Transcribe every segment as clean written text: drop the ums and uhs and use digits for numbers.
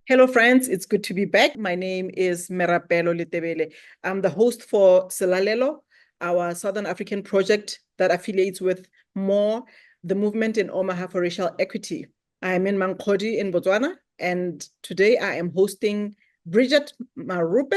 Hello, friends. It's good to be back. My name is Merapelo Letebele. I'm the host for Selalelo, our Southern African project that affiliates with MORE, the movement in Omaha for racial equity. I'm in Mankodi in Botswana, and today I am hosting Bridget Marope.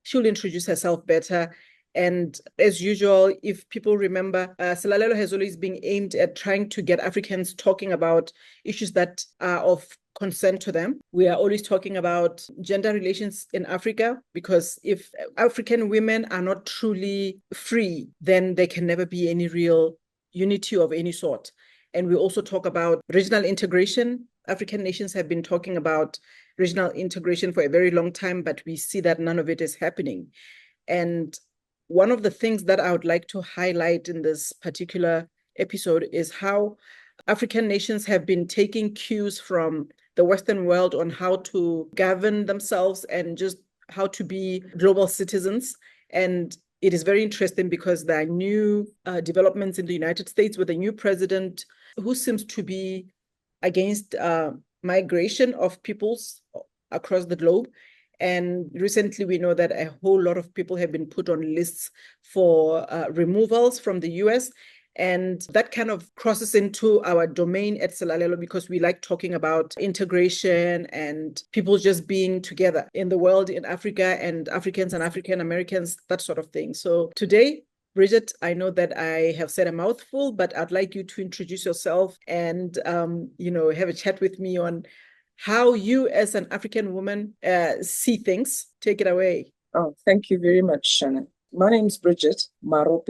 She'll introduce herself better. And as usual, if people remember, Selalelo has always been aimed at trying to get Africans talking about issues that are of concern to them. We are always talking about gender relations in Africa, because if African women are not truly free, then there can never be any real unity of any sort. And we also talk about regional integration. African nations have been talking about regional integration for a very long time, but we see that none of it is happening. And one of the things that I would like to highlight in this particular episode is how African nations have been taking cues from the Western world on how to govern themselves and just how to be global citizens. And it is very interesting because there are new developments in the United States with a new president who seems to be against migration of peoples across the globe. And recently, we know that a whole lot of people have been put on lists for removals from the US. And that kind of crosses into our domain at Selalelo, because we like talking about integration and people just being together in the world, in Africa, and Africans and African Americans, that sort of thing. So today, Bridget, I know that I have said a mouthful, but I'd like you to introduce yourself and, have a chat with me on how you as an African woman see things. Take it away. Oh, thank you very much, Shanna. My name's Bridget Marope.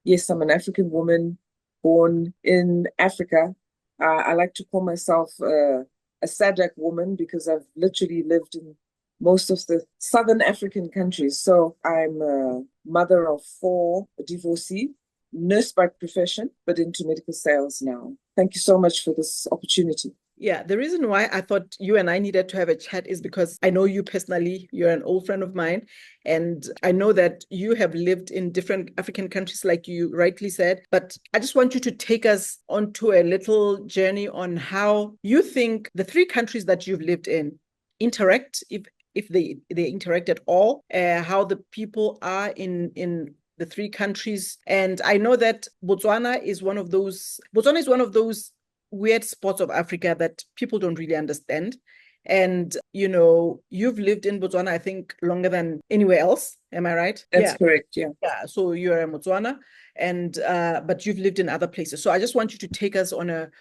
Yes, I'm an African woman born in Africa. I like to call myself a SADC woman because I've literally lived in most of the Southern African countries. So I'm a mother of 4, a divorcee, nurse by profession, but into medical sales now. Thank you so much for this opportunity. Yeah, the reason why I thought you and I needed to have a chat is because I know you personally. You're an old friend of mine. And I know that you have lived in different African countries, like you rightly said. But I just want you to take us onto a little journey on how you think the 3 countries that you've lived in interact, if they interact at all, how the people are in the 3 countries. And I know that Botswana is one of those weird spots of Africa that people don't really understand. And, you've lived in Botswana, I think, longer than anywhere else. Am I right? That's correct, yeah. Yeah, so you're in Botswana, and but you've lived in other places. So I just want you to take us on a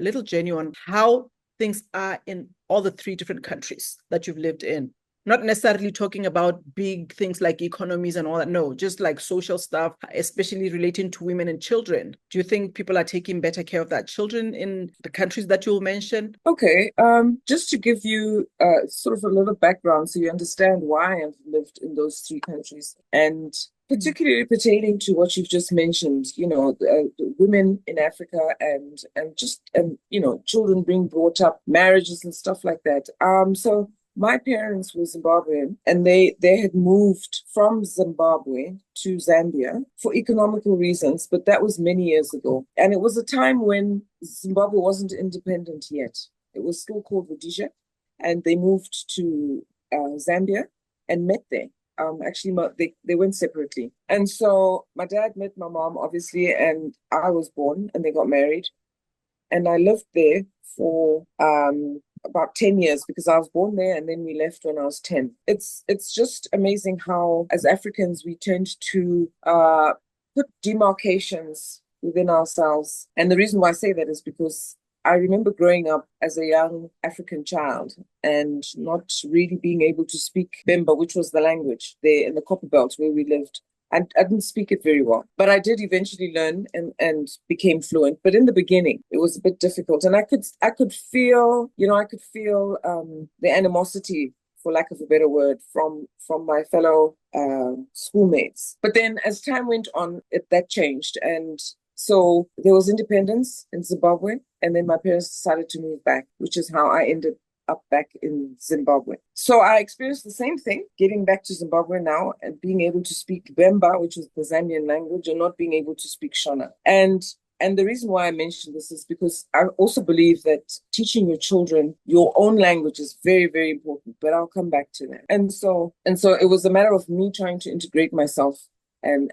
little journey on how things are in all the 3 different countries that you've lived in. Not necessarily talking about big things like economies and all that. No, just like social stuff, especially relating to women and children. Do you think people are taking better care of their children in the countries that you'll mention? Okay, just to give you sort of a little background so you understand why I've lived in those 3 countries, and particularly pertaining to what you've just mentioned, the women in Africa and children being brought up, marriages and stuff like that. So my parents were Zimbabwean, and they had moved from Zimbabwe to Zambia for economical reasons, but that was many years ago. And it was a time when Zimbabwe wasn't independent yet. It was still called Rhodesia, and they moved to Zambia and met there. They went separately. And so my dad met my mom, obviously, and I was born, and they got married. And I lived there for about 10 years because I was born there, and then we left when I was 10. It's just amazing how, as Africans, we tend to put demarcations within ourselves. And the reason why I say that is because I remember growing up as a young African child and not really being able to speak Bemba, which was the language there in the Copper Belt where we lived. I didn't speak it very well, but I did eventually learn and became fluent. But in the beginning, it was a bit difficult, and I could feel the animosity, for lack of a better word, from my fellow schoolmates. But then, as time went on, that changed, and so there was independence in Zimbabwe, and then my parents decided to move back, which is how I ended up back in Zimbabwe. So I experienced the same thing, getting back to Zimbabwe now and being able to speak Bemba, which is the Zambian language, and not being able to speak Shona. And And the reason why I mention this is because I also believe that teaching your children your own language is very, very important. But I'll come back to that. And so it was a matter of me trying to integrate myself and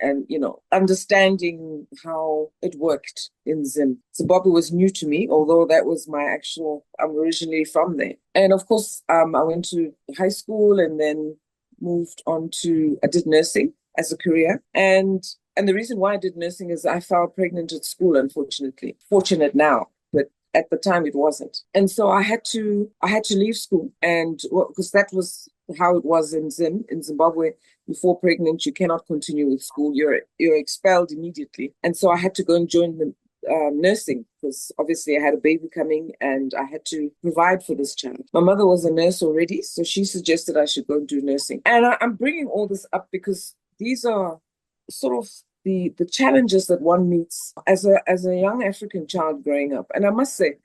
understanding how it worked in Zim. Zimbabwe was new to me, although that was I'm originally from there. And of course, I went to high school and then I did nursing as a career. And the reason why I did nursing is I fell pregnant at school, unfortunately. Fortunate now, but at the time it wasn't. And so I had to leave school, and because that was how it was in Zimbabwe. Before pregnant, you cannot continue with school. You're expelled immediately. And so I had to go and join the nursing, because obviously I had a baby coming and I had to provide for this child. My mother was a nurse already, so she suggested I should go and do nursing. And I'm bringing all this up because these are sort of the challenges that one meets as a young African child growing up. And I must say,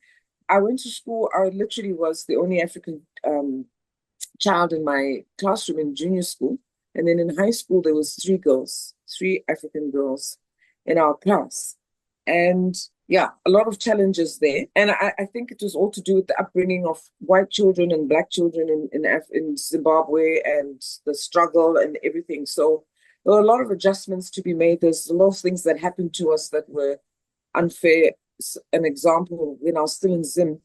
I went to school. I literally was the only African child in my classroom in junior school. And then in high school, there was three African girls in our class. And yeah, a lot of challenges there. And I think it was all to do with the upbringing of white children and black children in Zimbabwe, and the struggle and everything. So there were a lot of adjustments to be made. There's a lot of things that happened to us that were unfair. An example, when I was still in Zim,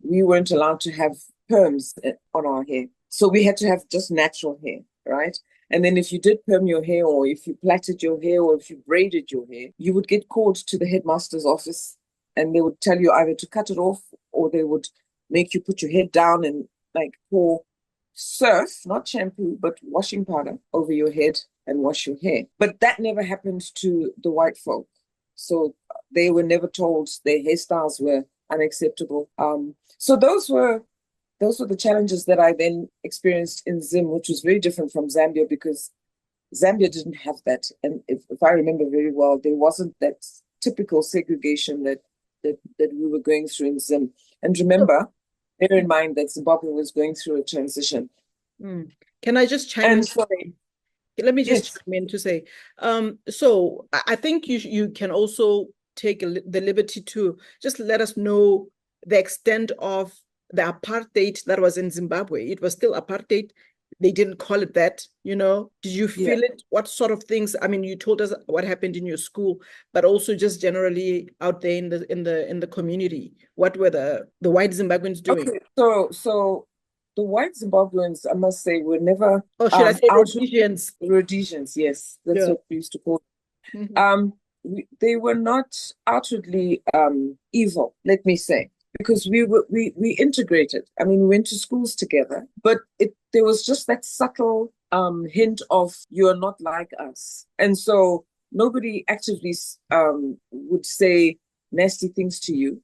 we weren't allowed to have perms on our hair. So we had to have just natural hair, right? And then if you did perm your hair, or if you plaited your hair, or if you braided your hair, you would get called to the headmaster's office, and they would tell you either to cut it off, or they would make you put your head down and pour surf, not shampoo, but washing powder over your head and wash your hair. But that never happened to the white folk. So they were never told their hairstyles were unacceptable. So those were the challenges that I then experienced in Zim, which was very different from Zambia, because Zambia didn't have that. And if I remember very well, there wasn't that typical segregation that we were going through in Zim. And remember, bear in mind that Zimbabwe was going through a transition. Can I just chime in? Let me just chime in to say, so I think you can also take the liberty to just let us know the extent of the apartheid that was in Zimbabwe. It was still apartheid. They didn't call it that, Did you feel it? What sort of things? I mean, you told us what happened in your school, but also just generally out there in the community. What were the white Zimbabweans doing? Okay, so the white Zimbabweans, I must say, were never. Oh, should I say Rhodesians? Rhodesians, yes, that's what we used to call them. They were not outwardly evil, let me say, because we integrated. I mean, we went to schools together, but there was just that subtle hint of you're not like us, and so nobody actively would say nasty things to you,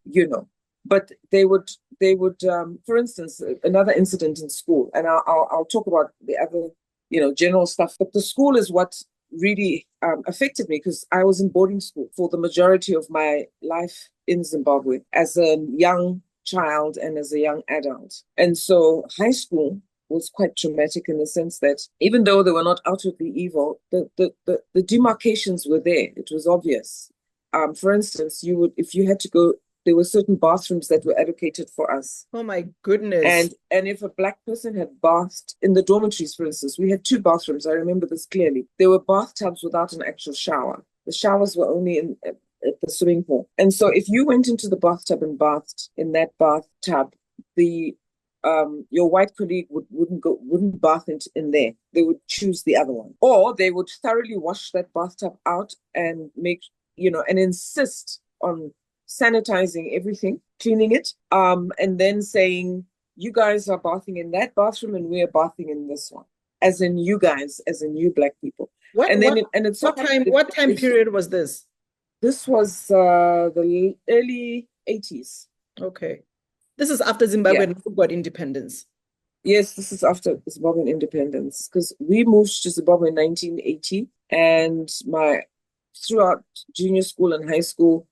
But they would. For instance, another incident in school, and I'll talk about the other, general stuff. But the school is what really affected me, because I was in boarding school for the majority of my life in Zimbabwe as a young child and as a young adult. And so high school was quite traumatic in the sense that even though they were not outwardly evil, the demarcations were there. It was obvious. For instance, if you had to go, there were certain bathrooms that were allocated for us. Oh my goodness. And if a black person had bathed in the dormitories, for instance, we had 2 bathrooms. I remember this clearly. There were bathtubs without an actual shower. The showers were only at the swimming pool. And so if you went into the bathtub and bathed in that bathtub, your white colleague wouldn't bath in there. They would choose the other one. Or they would thoroughly wash that bathtub out and and insist on sanitizing everything, cleaning it, and then saying, you guys are bathing in that bathroom and we're bathing in this one. As in you guys, as in you black people. What time period was this? This was the early 80s. Okay. This is after Zimbabwe got independence. Yes, this is after Zimbabwean independence, because we moved to Zimbabwe in 1980, and throughout junior school and high school,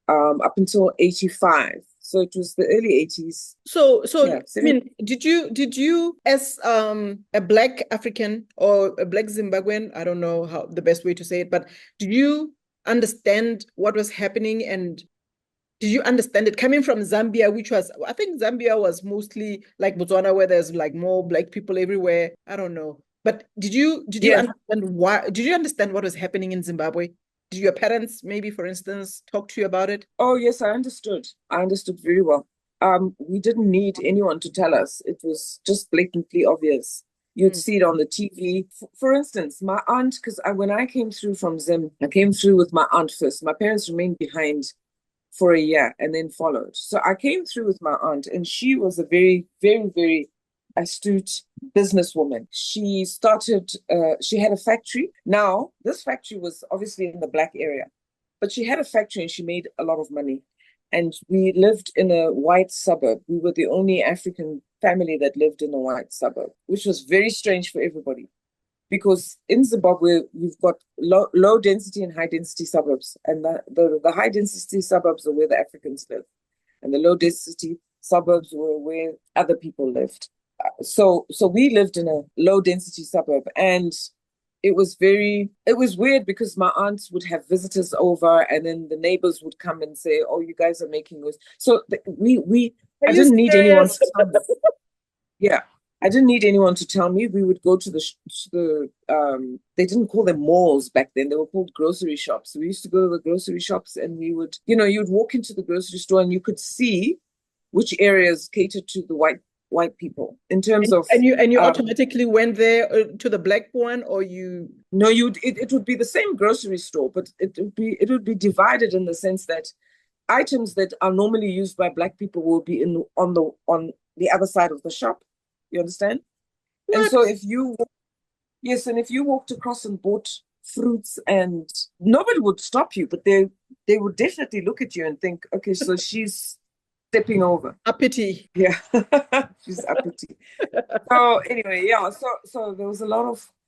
up until 85. So it was the early 80s. So yeah. I mean, did you as a black African or a black Zimbabwean, I don't know how the best way to say it, but did you understand what was happening? And did you understand it coming from Zambia, which was, I think Zambia was mostly like Botswana, where there's like more Black people everywhere. I don't know. But did you Yes. understand why? Did you understand what was happening in Zimbabwe? Did your parents, maybe, for instance, talk to you about it? Oh, yes, I understood. I understood very well. We didn't need anyone to tell us. It was just blatantly obvious. You'd see it on the TV. For instance, my aunt, because when I came through from Zim, I came through with my aunt first. My parents remained behind for a year and then followed. So I came through with my aunt, and she was a very, very, very astute businesswoman. She started, she had a factory. Now, this factory was obviously in the Black area, but she had a factory and she made a lot of money. And we lived in a white suburb. We were the only African family that lived in a white suburb, which was very strange for everybody. Because in Zimbabwe, you've got low density and high density suburbs. And the high density suburbs are where the Africans live. And the low density suburbs were where other people lived. So we lived in a low density suburb. And it was weird because my aunts would have visitors over, and then the neighbors would come and say, "Oh, you guys are making noise." So I didn't need anyone to tell me. Yeah, I didn't need anyone to tell me. We would go to they didn't call them malls back then. They were called grocery shops. We used to go to the grocery shops, and we would, you'd walk into the grocery store and you could see which areas catered to the white people in terms of. And you automatically went there to the Black one, or you? No, it would be the same grocery store, but it would be divided in the sense that items that are normally used by Black people will be on the other side of the shop. You understand? What? And so if you walked across and bought fruits, and nobody would stop you, but they would definitely look at you and think, okay, so she's stepping over. Uppity. Yeah, she's uppity. So anyway, yeah, so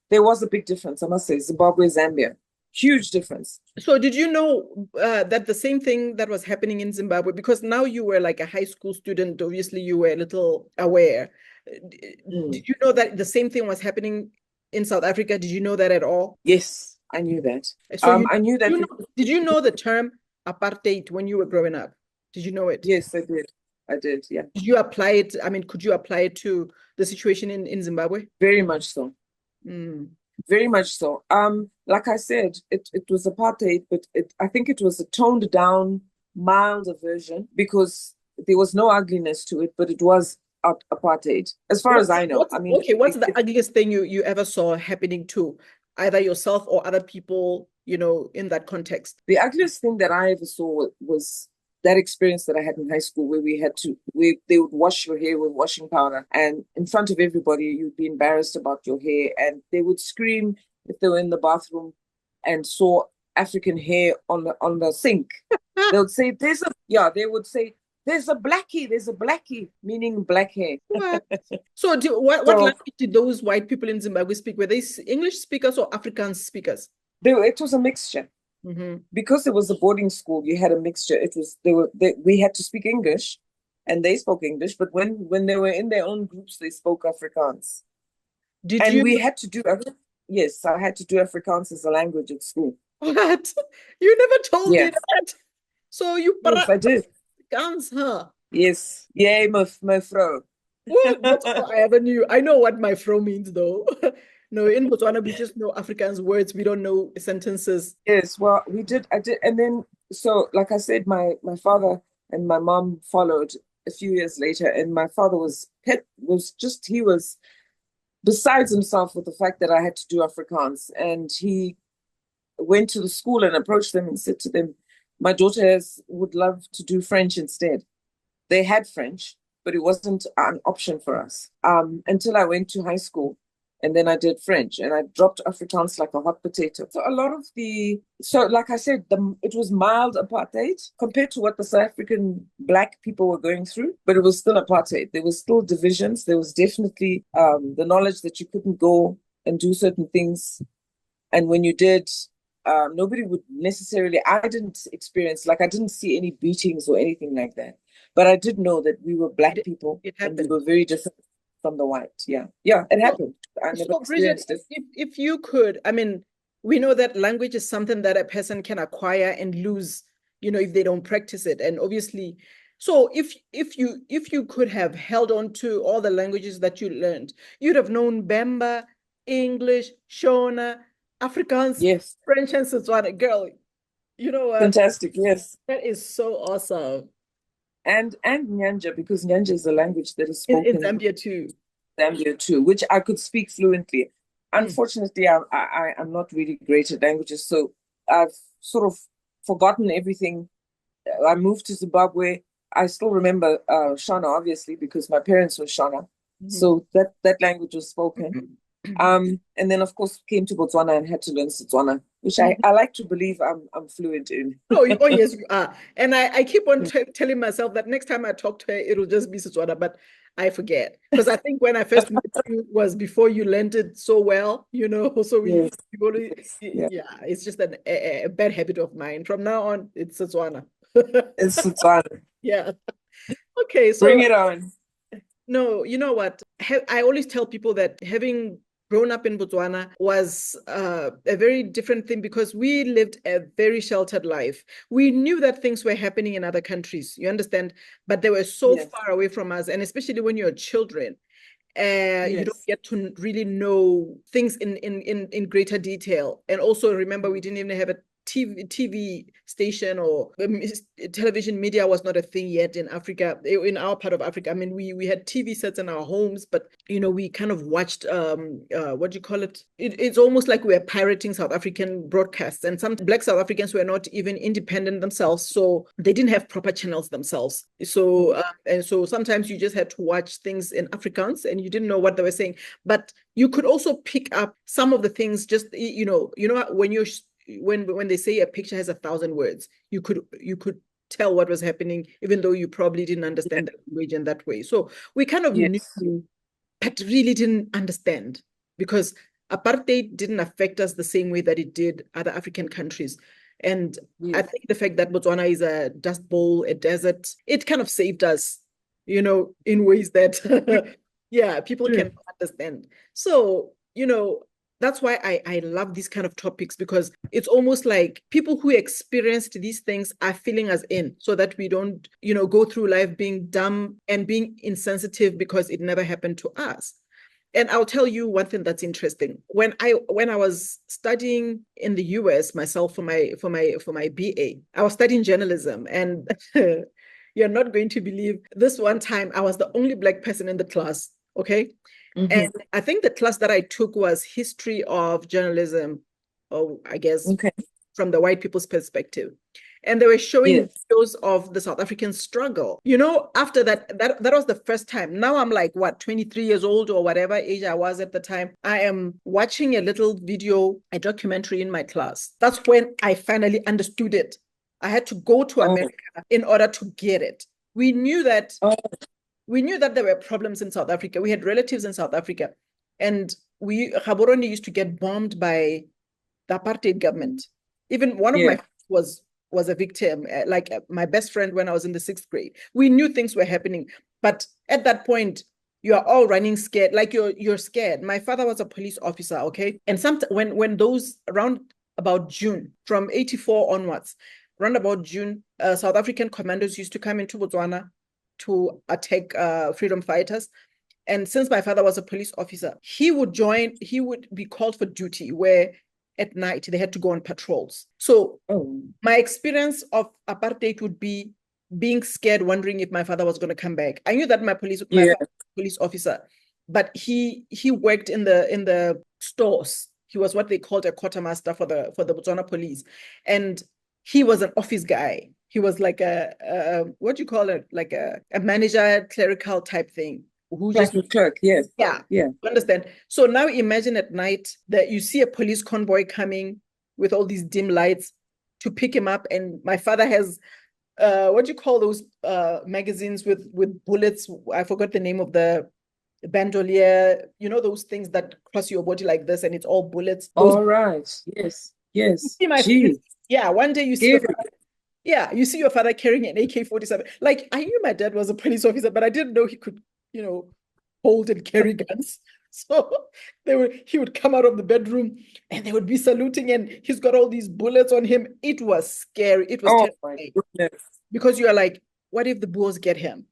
there was a big difference, I must say. Zimbabwe, Zambia, huge difference. So did you know that the same thing that was happening in Zimbabwe, because now you were like a high school student, obviously you were a little aware. Did you know that the same thing was happening in South Africa? Did you know that at all? Yes, I knew that. So I knew that. Did you know the term apartheid when you were growing up? Did you know it? Yes, I did. Yeah. Did you apply it? I mean, could you apply it to the situation in Zimbabwe? Very much so. Very much so. Like I said, it was apartheid, but I think it was a toned down, milder version because there was no ugliness to it, but it was apartheid, as far as I know. What's the ugliest thing you ever saw happening to either yourself or other people, in that context? The ugliest thing that I ever saw was that experience that I had in high school where they would wash your hair with washing powder, and in front of everybody, you'd be embarrassed about your hair, and they would scream if they were in the bathroom and saw African hair on the sink. They would say, they would say, there's a blackie, meaning black hair. What? So what language did those white people in Zimbabwe speak? Were they English speakers or Afrikaans speakers? It was a mixture. Because it was a boarding school, you had a mixture. We had to speak English, and they spoke English. But when they were in their own groups, they spoke Afrikaans. We had to do. Yes, I had to do Afrikaans as a language at school. What? You never told me that. So you. Yes, I did. Afrikaans, huh? Yes. Yay, my fro. I know what my fro means, though. No, in Botswana, we just know Afrikaans words. We don't know sentences. Yes, well, we did. I did. And then, so like I said, my father and my mom followed a few years later. And my father he was besides himself with the fact that I had to do Afrikaans. And he went to the school and approached them and said to them, my daughter would love to do French instead. They had French, but it wasn't an option for us until I went to high school. And then I did French, and I dropped Afrikaans like a hot potato. So like I said, it was mild apartheid compared to what the South African Black people were going through, but it was still apartheid. There was still divisions. There was definitely the knowledge that you couldn't go and do certain things. And when you did, nobody would necessarily, I didn't see any beatings or anything like that. But I did know that we were Black people, and we were very different from the white. Yeah, it happened. I never experienced it. If you could, I mean, we know that language is something that a person can acquire and lose, if they don't practice it. And obviously, so if you could have held on to all the languages that you learned, you'd have known Bemba, English, Shona, Afrikaans, Yes. French, and Setswana. Girl, you know what? Fantastic. Yes. That is so awesome. And Nyanja, because Nyanja is a language that is In spoken Zambia too. in Zambia too, which I could speak fluently. Mm. Unfortunately, I'm not really great at languages, so I've sort of forgotten everything. I moved to Zimbabwe. I still remember Shona, obviously, because my parents were Shona. So that language was spoken. And then of course came to Botswana and had to learn Setswana, which I like to believe I'm fluent in. Oh, yes, you are. And I keep on telling myself that next time I talk to her, it'll just be Setswana, but I forget. Because I think when I first met you was before you learned it so well, so Yes. yeah, it's just a bad habit of mine. From now on, it's Setswana. It's Setswana. Yeah. Okay, so Bring it on. no, you know what? I always tell people that having grown up in Botswana was a very different thing because we lived a very sheltered life. We knew that things were happening in other countries, you understand, but they were so far away from us. And especially when you're children, you don't get to really know things in greater detail. And also remember, we didn't even have a TV station or television media was not a thing yet in Africa, in our part of Africa. I mean, we had TV sets in our homes, but we kind of watched what do you call it? It's almost like we were pirating South African broadcasts, and some Black South Africans were not even independent themselves, so they didn't have proper channels themselves. So and so sometimes you just had to watch things in Afrikaans, and you didn't know what they were saying, but you could also pick up some of the things. Just when they say a picture has 1,000 words, you could tell what was happening, even though you probably didn't understand the language in that way. So we kind of knew, but really didn't understand, because apartheid didn't affect us the same way that it did other African countries. And I think the fact that Botswana is a dust bowl, a desert, it kind of saved us, in ways that, people can understand. So, that's why I love these kind of topics, because it's almost like people who experienced these things are feeling us in, so that we don't, go through life being dumb and being insensitive because it never happened to us. And I'll tell you one thing that's interesting. When I was studying in the US myself for my BA, I was studying journalism, and you're not going to believe this. One time I was the only Black person in the class. Okay. And I think the class that I took was history of journalism, or I guess from the white people's perspective. And they were showing videos of the South African struggle. After that was the first time. Now I'm like, 23 years old or whatever age I was at the time. I am watching a little video, a documentary in my class. That's when I finally understood it. I had to go to America in order to get it. We knew that there were problems in South Africa. We had relatives in South Africa, and Gaborone used to get bombed by the apartheid government. Even one of my friends was a victim, like my best friend when I was in the 6th grade. We knew things were happening, but at that point, you are all running scared, like you're scared. My father was a police officer, okay? And when those around about June, from 84 onwards, around about June, South African commandos used to come into Botswana to attack freedom fighters. And since my father was a police officer, he would be called for duty, where at night they had to go on patrols. So my experience of apartheid would be being scared, wondering if my father was going to come back. I knew that my father was a police officer, but he worked in the stores. He was what they called a quartermaster for the Botswana police, and he was an office guy. He was like what do you call it? Like a manager, clerical type thing. Who just clerk, yes. Yeah. Understand? So now imagine at night that you see a police convoy coming with all these dim lights to pick him up, and my father has what do you call those magazines with bullets? I forgot the name of the bandolier. Those things that cross your body like this, and it's all bullets. All right. Yes. One day you see you see your father carrying an AK-47. Like, I knew my dad was a police officer, but I didn't know he could, hold and carry guns. So he would come out of the bedroom and they would be saluting, and he's got all these bullets on him. It was scary. It was terrifying. My goodness. Because you are like, what if the Boers get him?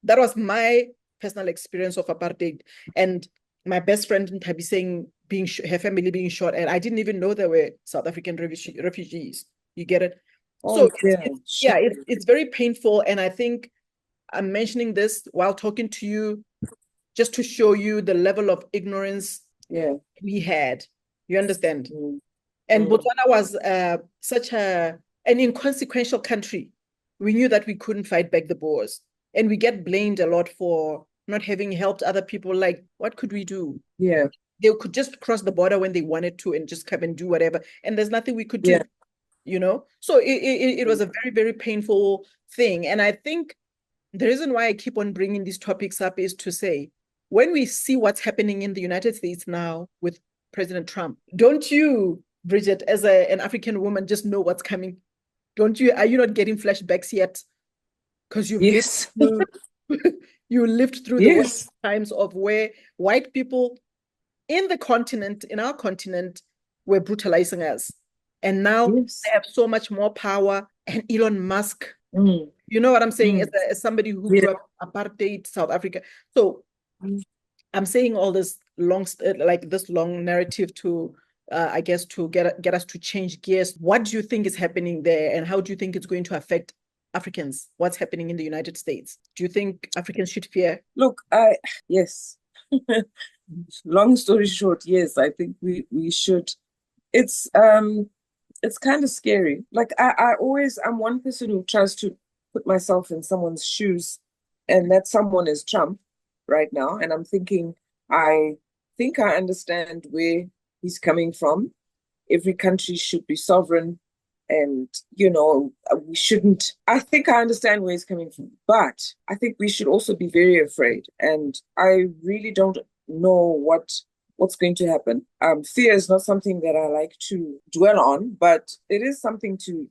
That was my personal experience of apartheid. And my best friend Ntabi saying her family being shot, and I didn't even know there were South African refugees. You get it? So it's very painful. And I think I'm mentioning this while talking to you just to show you the level of ignorance we had. You understand? And Botswana was such an inconsequential country. We knew that we couldn't fight back the Boers. And we get blamed a lot for not having helped other people. Like, what could we do? Yeah. They could just cross the border when they wanted to and just come and do whatever. And there's nothing we could do, you know? So it was a very, very painful thing. And I think the reason why I keep on bringing these topics up is to say, when we see what's happening in the United States now with President Trump, don't you, Bridget, as an African woman, just know what's coming? Don't you? Are you not getting flashbacks yet? Because you lived through the worst times of where white people in our continent, were brutalizing us. And now they have so much more power. And Elon Musk, you know what I'm saying? As somebody who grew up apartheid, South Africa. So I'm saying all this long narrative to, I guess, to get us to change gears. What do you think is happening there? And how do you think it's going to affect Africans? What's happening in the United States? Do you think Africans should fear? Look, yes. Long story short, yes, I think we should. It's kind of scary. Like I'm one person who tries to put myself in someone's shoes, and that someone is Trump right now. And I'm thinking, I think I understand where he's coming from. Every country should be sovereign. And, we shouldn't, I think I understand where he's coming from, but I think we should also be very afraid. And I really don't know what's going to happen. Fear is not something that I like to dwell on, but it is something to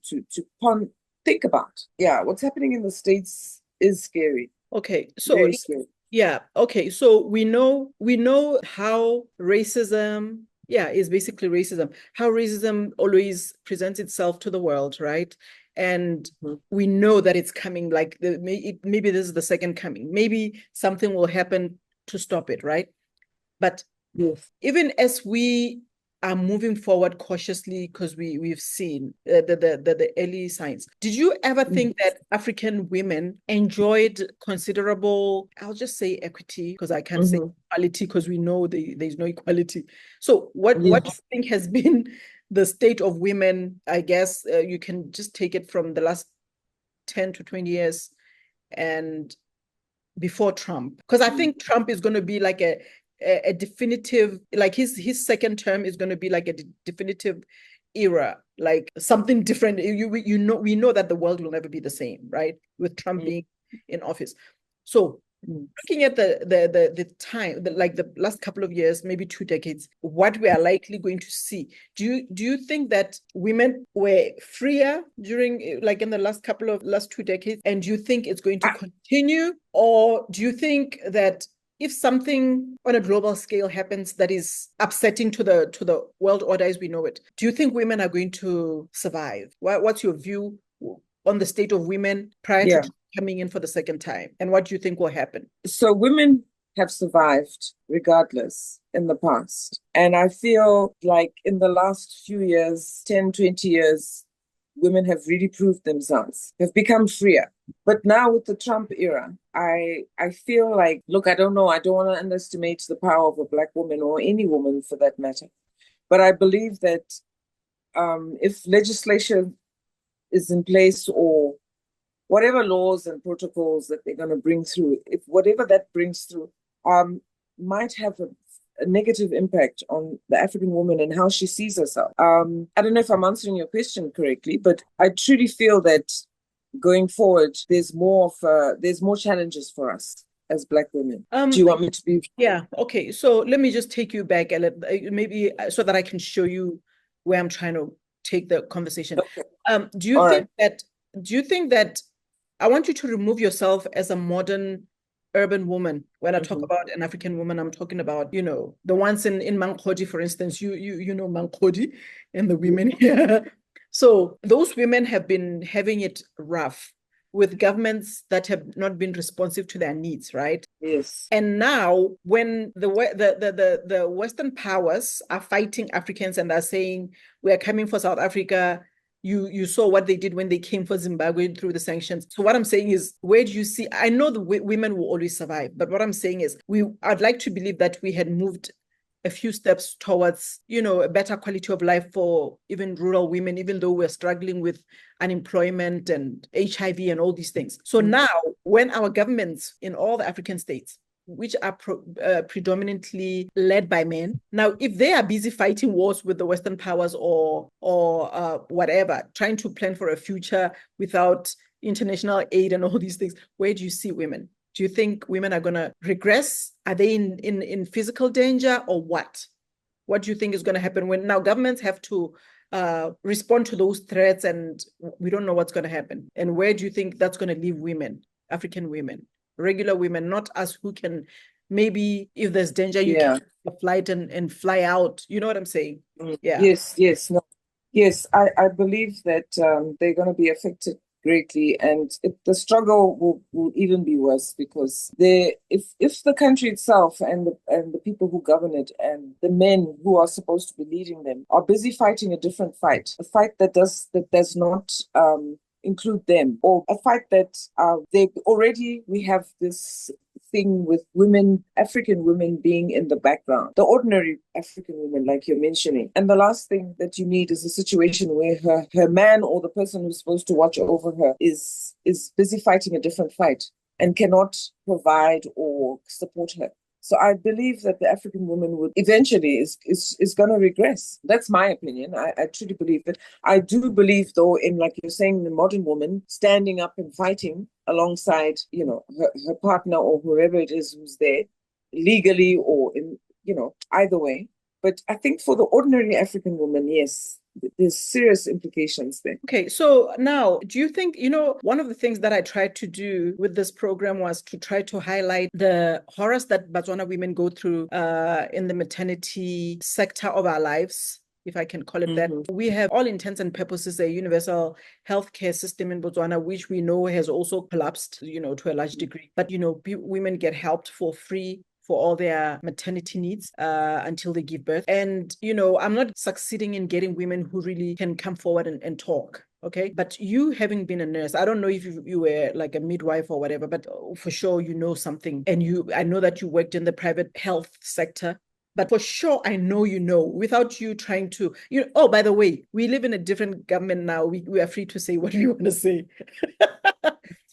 think about. Yeah, what's happening in the States is scary. Okay, so very scary. Yeah, okay, so we know how racism is basically racism, how racism always presents itself to the world, right? And we know that it's coming, like maybe this is the second coming. Maybe something will happen to stop it, right? But even as we are moving forward cautiously, because we've seen the early signs, did you ever think that African women enjoyed considerable, I'll just say equity, because I can't say equality, because we know there's no equality. So what do you think has been the state of women? I guess you can just take it from the last 10 to 20 years and before Trump, because I think Trump is going to be like a definitive, like his second term is going to be like a definitive era, like something different. We know that the world will never be the same, right? With Trump being in office. So looking at the time, like the last couple of years, maybe 2 decades, what we are likely going to see, do you think that women were freer during, like in the last 2 decades, and do you think it's going to continue, or do you think that if something on a global scale happens that is upsetting to the world order as we know it, do you think women are going to survive? What's your view on the state of women prior to coming in for the second time? And what do you think will happen? So women have survived regardless in the past. And I feel like in the last few years, 10, 20 years, women have really proved themselves, have become freer. But now with the Trump era, I feel like, look, I don't know, I don't want to underestimate the power of a Black woman or any woman for that matter. But I believe that if legislation is in place or whatever laws and protocols that they're going to bring through, if whatever that brings through might have a negative impact on the African woman and how she sees herself. I don't know if I'm answering your question correctly, but I truly feel that going forward, there's more challenges for us as Black women. Do you want me to be? Yeah. Okay. So let me just take you back maybe so that I can show you where I'm trying to take the conversation. Okay. Do you think that I want you to remove yourself as a modern urban woman. When I talk Mhm. about an African woman, I'm talking about, the ones in Mankodi, for instance. You know Mankodi and the women here. So those women have been having it rough with governments that have not been responsive to their needs, right? Yes. And now, when the Western powers are fighting Africans and are saying, we are coming for South Africa, you saw what they did when they came for Zimbabwe through the sanctions. So what I'm saying is, where do you see? I know the women will always survive, but what I'm saying is, I'd like to believe that we had moved a few steps towards, a better quality of life for even rural women, even though we're struggling with unemployment and HIV and all these things. So now, when our governments in all the African states, which are predominantly led by men. Now, if they are busy fighting wars with the Western powers or whatever, trying to plan for a future without international aid and all these things, where do you see women? Do you think women are going to regress? Are they in physical danger or what? What do you think is going to happen when now governments have to respond to those threats and we don't know what's going to happen? And where do you think that's going to leave women, African women? Regular women, not us who can maybe, if there's danger, you can flight and fly out. You know what I'm saying? Yeah. Yes, no. Yes, I believe that they're going to be affected greatly, and the struggle will even be worse because if the country itself and the people who govern it and the men who are supposed to be leading them are busy fighting a different fight, a fight that does not include them, or a fight that we have this thing with women, African women being in the background, the ordinary African women, like you're mentioning. And the last thing that you need is a situation where her man or the person who's supposed to watch over her is busy fighting a different fight and cannot provide or support her. So I believe that the African woman would eventually is going to regress. That's my opinion. I truly believe that. I do believe, though, in, like you're saying, the modern woman standing up and fighting alongside, her partner or whoever it is who's there, legally or in, either way. But I think for the ordinary African woman, yes, there's serious implications there. Okay, so now, do you think, one of the things that I tried to do with this program was to try to highlight the horrors that Botswana women go through in the maternity sector of our lives, if I can call it that. We have, all intents and purposes, a universal healthcare system in Botswana, which we know has also collapsed, to a large degree. But, women get helped for free for all their maternity needs until they give birth. And, I'm not succeeding in getting women who really can come forward and talk. Okay. But you having been a nurse, I don't know if you were like a midwife or whatever, but for sure, you know something. And I know that you worked in the private health sector. But for sure, I know without you trying to, oh, by the way, we live in a different government now. We are free to say what we want to say.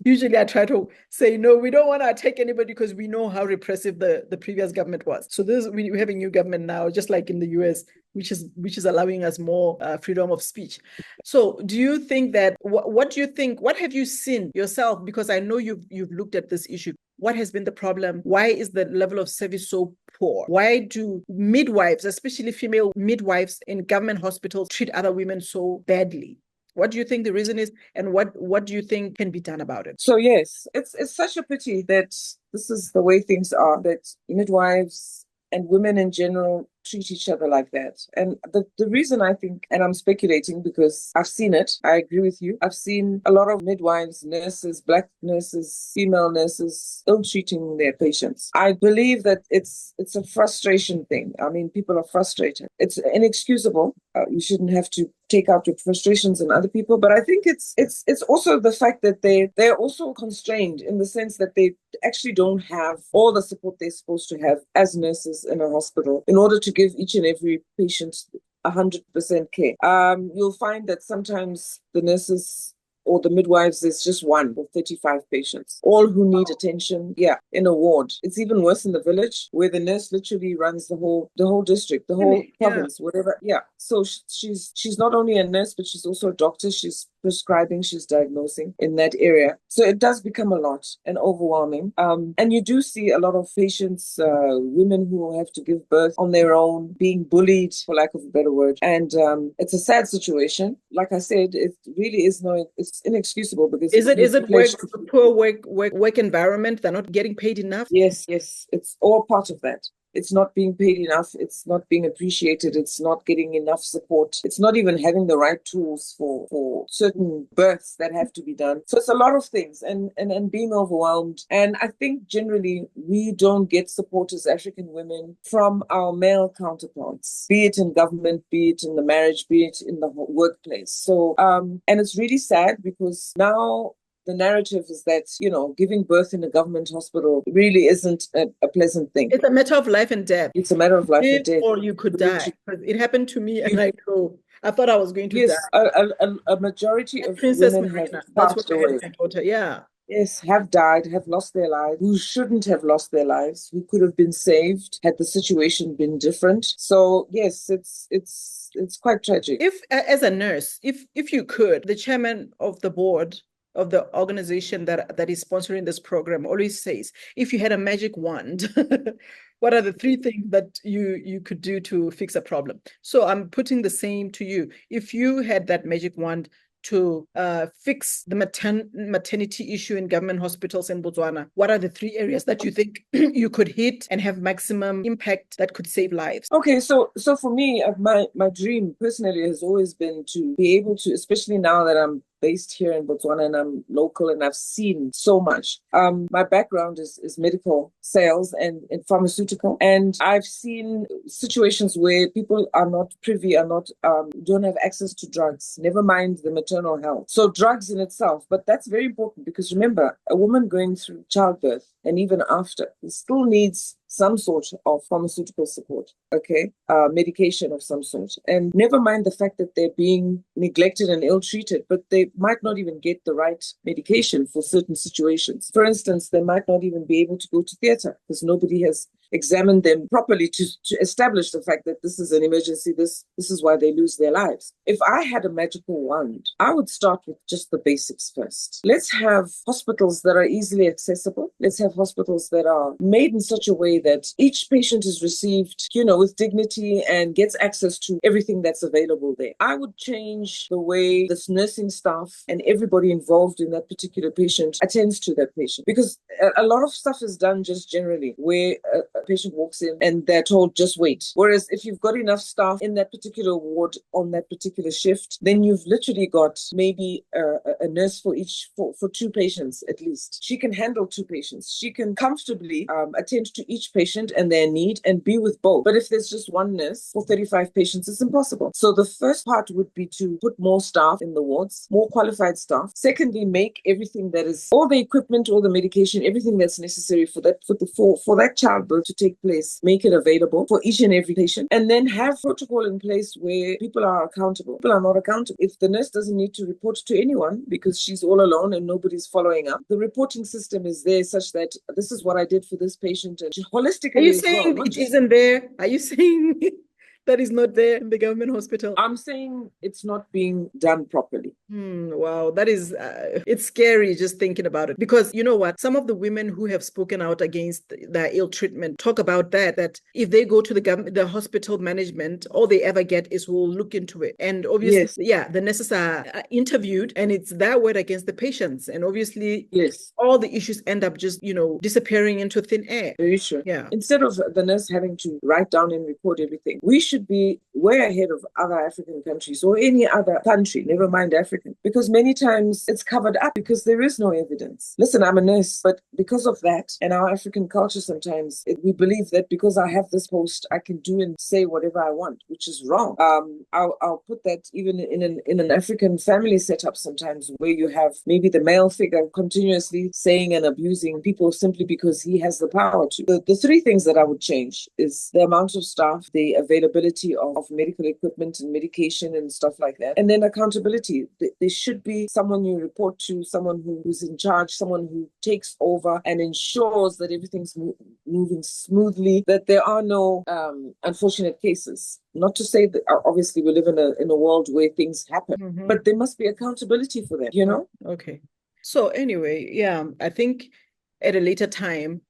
Usually I try to say, no, we don't want to attack anybody because we know how repressive the previous government was. So we have a new government now, just like in the US, which is allowing us more freedom of speech. So do you think that, what do you think, what have you seen yourself? Because I know you've looked at this issue. What has been the problem? Why is the level of service so poor? Why do midwives, especially female midwives in government hospitals, treat other women so badly? What do you think the reason is, and what do you think can be done about it? So yes, it's such a pity that this is the way things are, that midwives and women in general treat each other like that. And the reason, I think, and I'm speculating because I've seen it, I agree with you. I've seen a lot of midwives, nurses, Black nurses, female nurses ill-treating their patients. I believe that it's a frustration thing. I mean, people are frustrated. It's inexcusable. You shouldn't have to take out your frustrations on other people. But I think it's also the fact that they're also constrained in the sense that they actually don't have all the support they're supposed to have as nurses in a hospital in order to give each and every patient 100% care. You'll find that sometimes the nurses or the midwives, there's just one or 35 patients, all who need attention, in a ward. It's even worse in the village where the nurse literally runs the whole district, the whole province, whatever. Yeah. So she's not only a nurse, but she's also a doctor. She's prescribing, she's diagnosing in that area. So it does become a lot and overwhelming. And you do see a lot of patients, women who have to give birth on their own, being bullied, for lack of a better word. And it's a sad situation. Like I said, it really is it's inexcusable because is it poor work environment? They're not getting paid enough? Yes, it's all part of that. It's not being paid enough. It's not being appreciated. It's not getting enough support. It's not even having the right tools for certain births that have to be done. So it's a lot of things and being overwhelmed. And I think generally we don't get support as African women from our male counterparts, be it in government, be it in the marriage, be it in the workplace. So, and it's really sad because now the narrative is that, giving birth in a government hospital really isn't a pleasant thing. It's a matter of life and death. It's a matter of life and death. Or you could die. It happened to me and I thought I was going to die. Yes, a majority of Princess women Marina, have that's passed what I away. had my daughter, yeah. Yes, have died, have lost their lives, who shouldn't have lost their lives, who could have been saved had the situation been different. So yes, it's quite tragic. If as a nurse, if you could, the chairman of the board of the organization that is sponsoring this program always says, if you had a magic wand, what are the 3 things that you could do to fix a problem? So I'm putting the same to you. If you had that magic wand to fix the maternity issue in government hospitals in Botswana, what are the 3 areas that you think you could hit and have maximum impact that could save lives? Okay, so for me, my dream personally has always been to be able to, especially now that I'm based here in Botswana and I'm local and I've seen so much. My background is medical sales and pharmaceutical, and I've seen situations where people are not privy, don't have access to drugs, never mind the maternal health. So drugs in itself, but that's very important because remember, a woman going through childbirth and even after still needs some sort of pharmaceutical support, medication of some sort. And never mind the fact that they're being neglected and ill-treated, but they might not even get the right medication for certain situations. For instance, they might not even be able to go to theater because nobody has examined them properly to establish the fact that this is an emergency, this is why they lose their lives. If I had a magical wand, I would start with just the basics first. Let's have hospitals that are easily accessible. Let's have hospitals that are made in such a way that each patient is received, with dignity and gets access to everything that's available there. I would change the way this nursing staff and everybody involved in that particular patient attends to that patient, because a lot of stuff is done just generally where a patient walks in and they're told just wait. Whereas if you've got enough staff in that particular ward on that particular shift, then you've literally got maybe a nurse for 2 patients at least. She can handle 2 patients. She can comfortably attend to each patient and their need and be with both. But if there's just one nurse for 35 patients, it's impossible. So the first part would be to put more staff in the wards, more qualified staff. Secondly, make everything that is, all the equipment, all the medication, everything that's necessary for that childbirth to take place, make it available for each and every patient. And then have protocol in place where people are accountable. People are not accountable. If the nurse doesn't need to report to anyone because she's all alone and nobody's following up, the reporting system is there such that this is what I did for this patient. And holistically, are you saying it isn't there? Are you saying that is not there in the government hospital? I'm saying it's not being done properly. Wow, that is, it's scary just thinking about it. Because you know what? Some of the women who have spoken out against the ill treatment talk about that if they go to the hospital management, all they ever get is we'll look into it. And obviously, the nurses are interviewed and it's their word against the patients. And obviously, all the issues end up just, disappearing into thin air. Very sure. Yeah. Instead of the nurse having to write down and report everything, we should be way ahead of other African countries or any other country, never mind African, because many times it's covered up because there is no evidence. Listen, I'm a nurse, but because of that and our African culture sometimes, we believe that because I have this post, I can do and say whatever I want, which is wrong. I'll put that even in an African family setup sometimes where you have maybe the male figure continuously saying and abusing people simply because he has the power to. The 3 things that I would change is the amount of staff, the availability availability of medical equipment and medication and stuff like that. And then accountability. There should be someone you report to, someone who's in charge, someone who takes over and ensures that everything's moving smoothly, that there are no unfortunate cases. Not to say that obviously we live in a world where things happen, but there must be accountability for them, you know? Okay. So anyway, yeah, I think at a later time,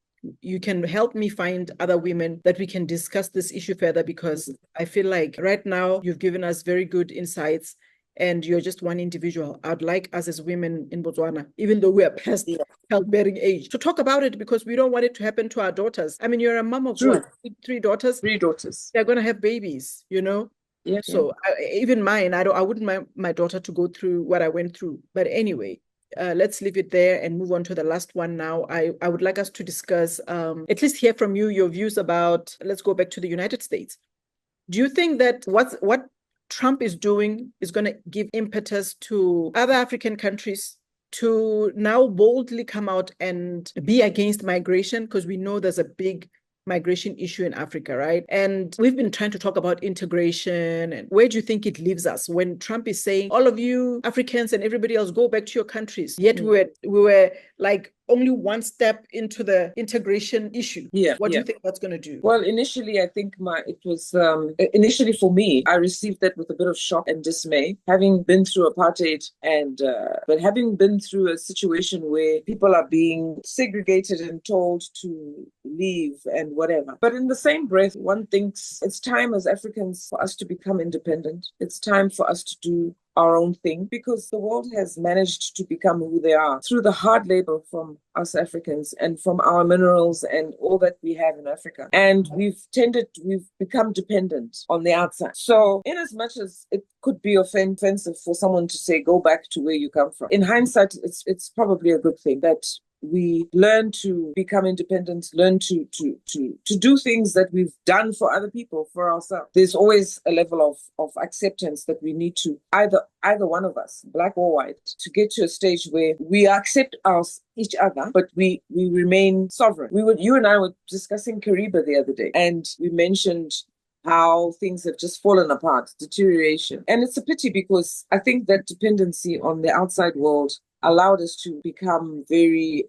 you can help me find other women that we can discuss this issue further, because I feel like right now you've given us very good insights and you're just one individual. I'd like us as women in Botswana, even though we are past childbearing age, to talk about it, because we don't want it to happen to our daughters. I mean, you're a mom of what? 3 daughters? 3 daughters. They're going to have babies, you know? Yeah. So even mine, I wouldn't mind my daughter to go through what I went through. But anyway, let's leave it there and move on to the last one now. I would like us to discuss, at least hear from you, your views about, let's go back to the United States. Do you think that what Trump is doing is going to give impetus to other African countries to now boldly come out and be against migration? Because we know there's a big migration issue in Africa, right? And we've been trying to talk about integration, and where do you think it leaves us when Trump is saying, all of you Africans and everybody else, go back to your countries? Yet we were like only one step into the integration issue. What do you think that's going to do? Well, initially, I think initially for me, I received that with a bit of shock and dismay, having been through apartheid but having been through a situation where people are being segregated and told to leave and whatever. But in the same breath, one thinks it's time as Africans for us to become independent. It's time for us to do our own thing, because the world has managed to become who they are through the hard labor from us Africans and from our minerals and all that we have in Africa. And we've become dependent on the outside. So in as much as it could be offensive for someone to say, go back to where you come from, in hindsight, it's probably a good thing that we learn to become independent, learn to do things that we've done for other people, for ourselves. There's always a level of acceptance that we need to, either one of us, black or white, to get to a stage where we accept each other, but we remain sovereign. You and I were discussing Kariba the other day, and we mentioned how things have just fallen apart, deterioration. And it's a pity, because I think that dependency on the outside world allowed us to become very,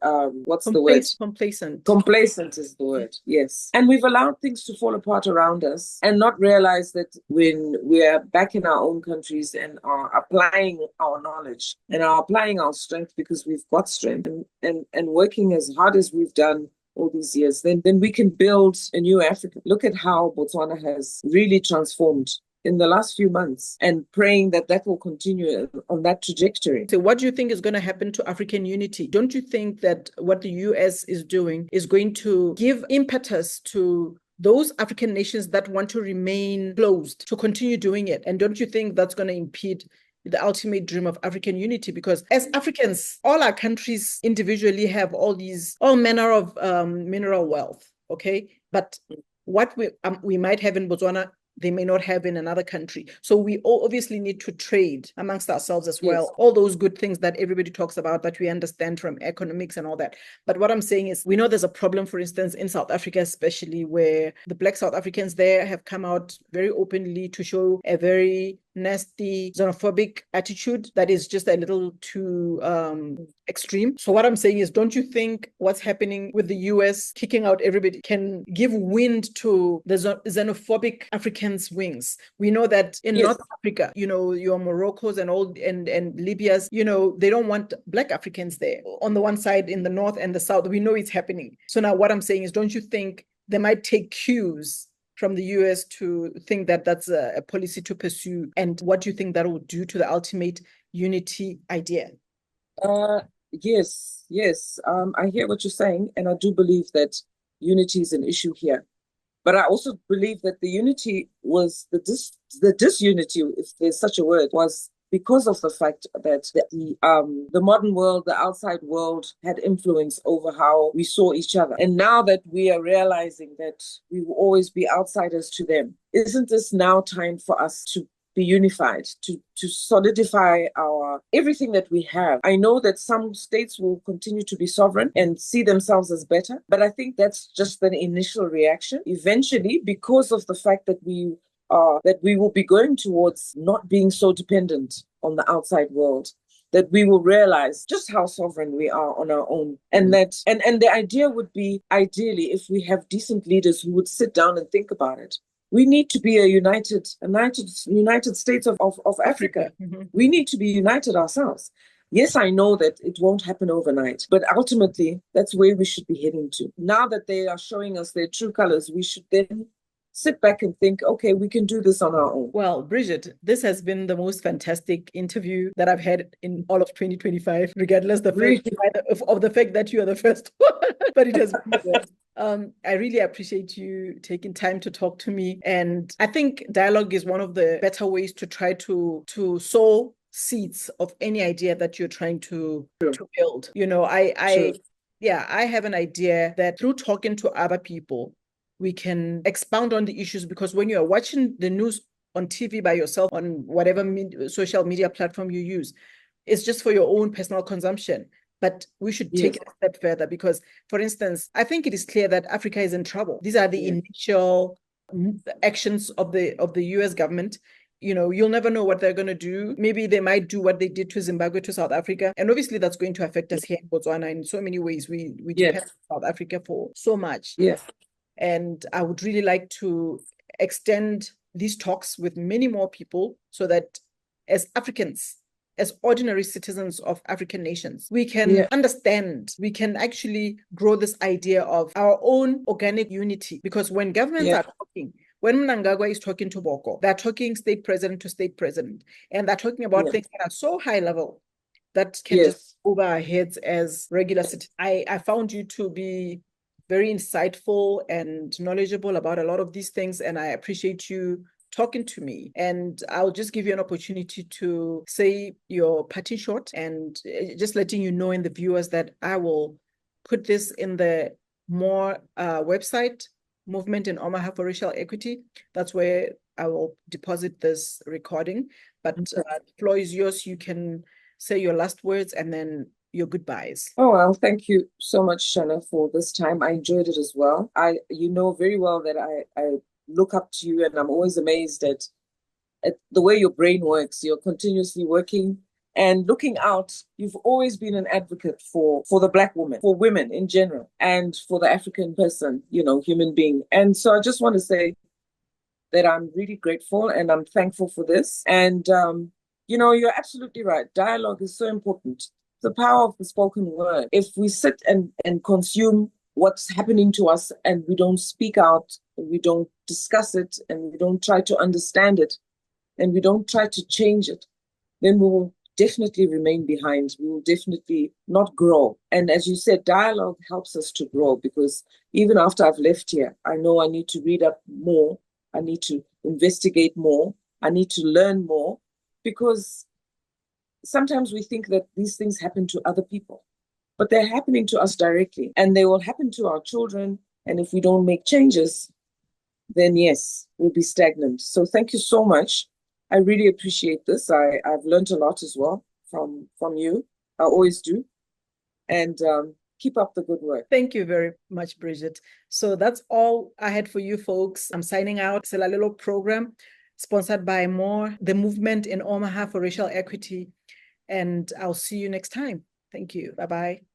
complacent. Complacent is the word, yes. And we've allowed things to fall apart around us and not realize that when we're back in our own countries and are applying our knowledge and are applying our strength, because we've got strength, and working as hard as we've done all these years, then we can build a new Africa. Look at how Botswana has really transformed in the last few months, and praying that will continue on that trajectory. So what do you think is going to happen to African unity? Don't you think that what the US is doing is going to give impetus to those African nations that want to remain closed to continue doing it? And don't you think that's going to impede the ultimate dream of African unity? Because as Africans, all our countries individually have all manner of mineral wealth, okay? But what we might have in Botswana, they may not have in another country. So we all obviously need to trade amongst ourselves as well. Yes. All those good things that everybody talks about, that we understand from economics and all that. But what I'm saying is, we know there's a problem, for instance, in South Africa, especially, where the Black South Africans there have come out very openly to show a very nasty xenophobic attitude that is just a little too extreme. So what I'm saying is, don't you think what's happening with the US kicking out everybody can give wind to the xenophobic Africans' wings? We know that in North Africa, your Moroccos and Libyas, they don't want Black Africans there. On the one side, in the north and the south, we know it's happening. So now what I'm saying is, don't you think they might take cues from the US to think that that's a policy to pursue? And what do you think that will do to the ultimate unity idea? Yes. I hear what you're saying, and I do believe that unity is an issue here. But I also believe that the unity was the disunity, if there's such a word, was because of the fact that the modern world, the outside world, had influence over how we saw each other. And now that we are realizing that we will always be outsiders to them, isn't this now time for us to be unified, to solidify everything that we have? I know that some states will continue to be sovereign and see themselves as better, but I think that's just an initial reaction. Eventually, because of the fact that we are that we will be going towards not being so dependent on the outside world, that we will realize just how sovereign we are on our own. And that and the idea would be, ideally, if we have decent leaders who would sit down and think about it. We need to be a United States of Africa. Mhm. We need to be united ourselves. Yes, I know that it won't happen overnight, but ultimately, that's where we should be heading to. Now that they are showing us their true colors, we should then sit back and think, okay, we can do this on our own. Well, Bridget, this has been the most fantastic interview that I've had in all of 2025, regardless of the fact that you are the first one. But it has been good. I really appreciate you taking time to talk to me. And I think dialogue is one of the better ways to try to sow seeds of any idea that you're trying to build. You know, I have an idea that through talking to other people, we can expound on the issues, because when you are watching the news on TV by yourself, on whatever social media platform you use, it's just for your own personal consumption. But we should take it a step further, because, for instance, I think it is clear that Africa is in trouble. These are the initial actions of the US government. You know, you'll never know what they're going to do. Maybe they might do what they did to Zimbabwe, to South Africa. And obviously that's going to affect us here in Botswana in so many ways. We depend on South Africa for so much. Yes. And I would really like to extend these talks with many more people, so that as Africans, as ordinary citizens of African nations, we can understand, we can actually grow this idea of our own organic unity. Because when governments are talking, when Mnangagwa is talking to Boko, they're talking state president to state president, and they're talking about things that are so high level that can just over our heads as regular citizens. I found you to be very insightful and knowledgeable about a lot of these things, and I appreciate you talking to me. And I'll just give you an opportunity to say your parting shot, and just letting you know, in the viewers, that I will put this in the more website, Movement in Omaha for Racial Equity. That's where I will deposit this recording. But the floor is yours. You can say your last words and then your goodbyes. Oh, well, thank you so much, Shana, for this time. I enjoyed it as well. You know very well that I look up to you, and I'm always amazed at the way your brain works. You're continuously working and looking out. You've always been an advocate for the Black woman, for women in general, and for the African person, you know, human being. And so I just want to say that I'm really grateful and I'm thankful for this. And, you know, you're absolutely right. Dialogue is so important. The power of the spoken word. If we sit and consume what's happening to us, and we don't speak out, and we don't discuss it, and we don't try to understand it, and we don't try to change it, then we will definitely remain behind. We will definitely not grow. And as you said, dialogue helps us to grow, because even after I've left here, I know I need to read up more. I need to investigate more. I need to learn more, because sometimes we think that these things happen to other people, but they're happening to us directly, and they will happen to our children. And if we don't make changes, then yes, we'll be stagnant. So thank you so much. I really appreciate this. I've learned a lot as well from you. I always do. And keep up the good work. Thank you very much, Bridget. So that's all I had for you folks. I'm signing out. Selalelo program, sponsored by the Movement in Omaha for Racial Equity. And I'll see you next time. Thank you. Bye-bye.